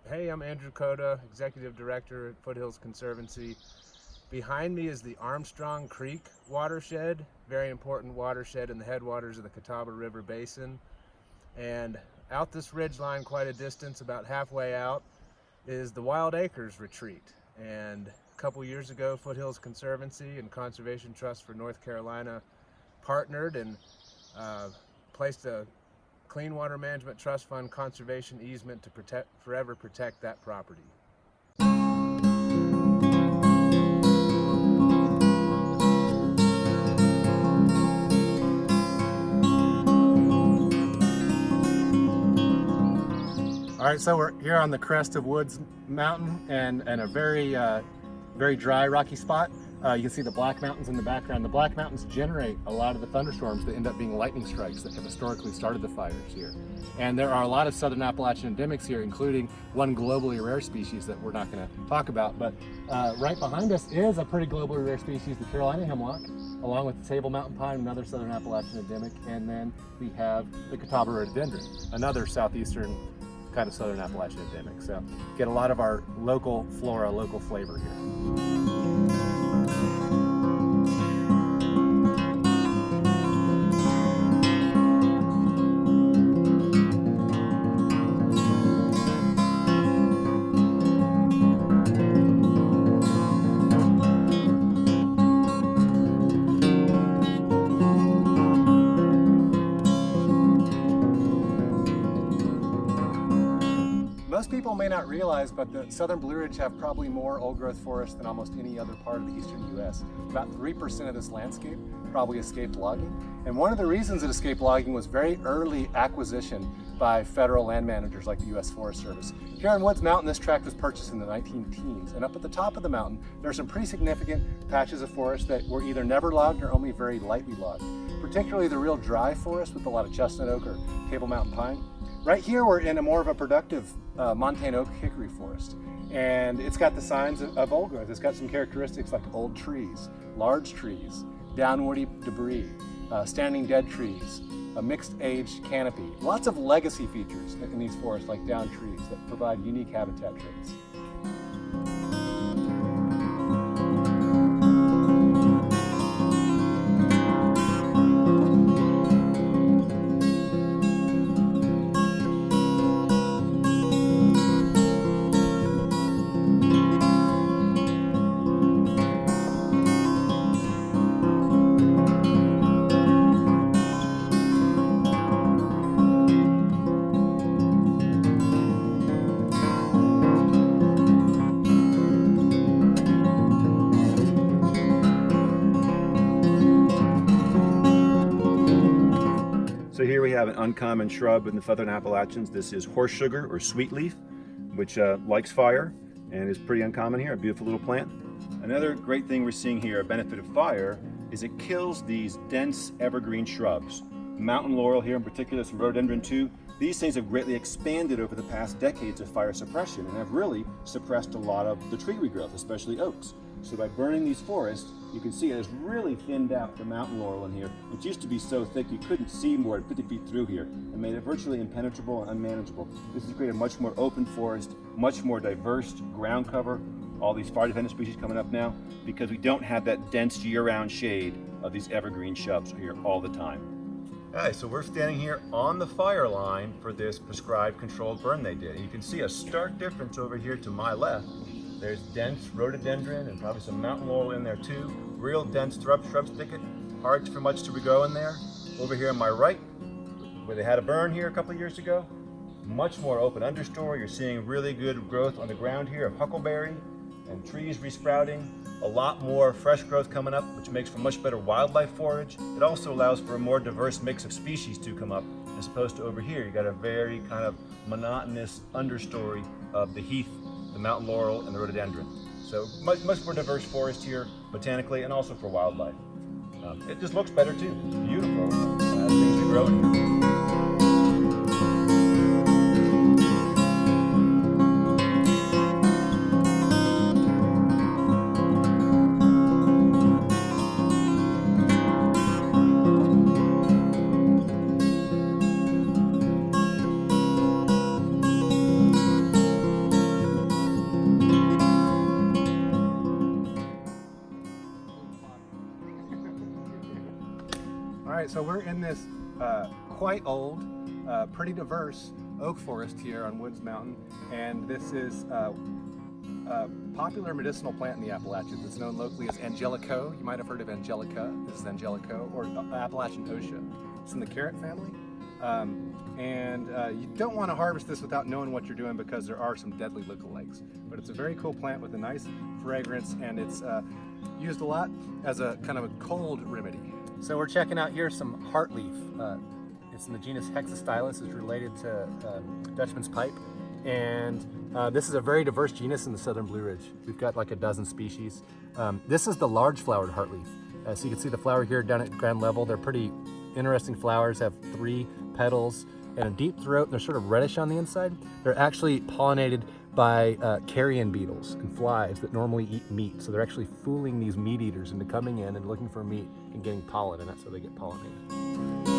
Hey, I'm Andrew Cota, Executive Director at Foothills Conservancy. Behind me is the Armstrong Creek watershed, very important watershed in the headwaters of the Catawba River Basin. And out this ridge line, quite a distance, about halfway out, is the Wild Acres Retreat. And a couple years ago, Foothills Conservancy and Conservation Trust for North Carolina partnered and placed a Clean Water Management Trust Fund conservation easement to forever protect that property. All right, so we're here on the crest of Woods Mountain and a very dry, rocky spot. You can see the Black Mountains in the background. The Black Mountains generate a lot of the thunderstorms that end up being lightning strikes that have historically started the fires here. And there are a lot of southern Appalachian endemics here, including one globally rare species that we're not going to talk about. But right behind us is a pretty globally rare species, the Carolina hemlock, along with the Table Mountain pine, another southern Appalachian endemic. And then we have the Catawba rhododendron, another southeastern kind of southern Appalachian endemic. So get a lot of our local flora, local flavor here. Most people may not realize, but the southern Blue Ridge have probably more old-growth forest than almost any other part of the eastern U.S. About 3% of this landscape probably escaped logging. And one of the reasons it escaped logging was very early acquisition by federal land managers like the U.S. Forest Service. Here on Woods Mountain, this tract was purchased in the 19-teens. And up at the top of the mountain, there are some pretty significant patches of forest that were either never logged or only very lightly logged. Particularly the real dry forest with a lot of chestnut oak or Table Mountain pine. Right here, we're in a more of a productive montane oak hickory forest. And it's got the signs of old growth. It's got some characteristics like old trees, large trees, downwoody debris, standing dead trees, a mixed age canopy. Lots of legacy features in these forests like down trees that provide unique habitat traits. So here we have an uncommon shrub in the southern Appalachians. This is horse sugar or sweet leaf, which likes fire and is pretty uncommon here, a beautiful little plant. Another great thing we're seeing here, a benefit of fire, is it kills these dense evergreen shrubs. Mountain laurel here in particular, some rhododendron too. These things have greatly expanded over the past decades of fire suppression and have really suppressed a lot of the tree regrowth, especially oaks. So by burning these forests, you can see it has really thinned out the mountain laurel in here, which used to be so thick you couldn't see more than 50 feet through here, and made it virtually impenetrable and unmanageable. This has created a much more open forest, much more diverse ground cover, all these fire-dependent species coming up now, because we don't have that dense year-round shade of these evergreen shrubs here all the time. All right, so we're standing here on the fire line for this prescribed controlled burn they did. And you can see a stark difference over here to my left. There's dense rhododendron and probably some mountain laurel in there too. Real dense shrub thicket, hard for much to regrow in there. Over here on my right, where they had a burn here a couple of years ago, much more open understory. You're seeing really good growth on the ground here of huckleberry and trees resprouting. A lot more fresh growth coming up, which makes for much better wildlife forage. It also allows for a more diverse mix of species to come up, as opposed to over here. You got a very kind of monotonous understory of the heath, the mountain laurel, and the rhododendron. So much more diverse forest here, botanically, and also for wildlife. It just looks better too. It's beautiful as things are growing. right, so we're in this quite old, pretty diverse oak forest here on Woods Mountain, and this is a popular medicinal plant in the Appalachians. It's known locally as Angelico. You might have heard of Angelica. This is Angelico, or Appalachian Osha. It's in the carrot family. You don't want to harvest this without knowing what you're doing because there are some deadly lookalikes. But it's a very cool plant with a nice fragrance, and it's used a lot as a kind of a cold remedy. So we're checking out here some heartleaf. It's in the genus Hexastylus. It's related to Dutchman's pipe. And this is a very diverse genus in the southern Blue Ridge. We've got like a dozen species. This is the large flowered heartleaf. So you can see the flower here down at ground level. They're pretty interesting flowers, have 3 petals and a deep throat. And they're sort of reddish on the inside. They're actually pollinated by carrion beetles and flies that normally eat meat. So they're actually fooling these meat eaters into coming in and looking for meat and getting pollen, and that's how they get pollinated.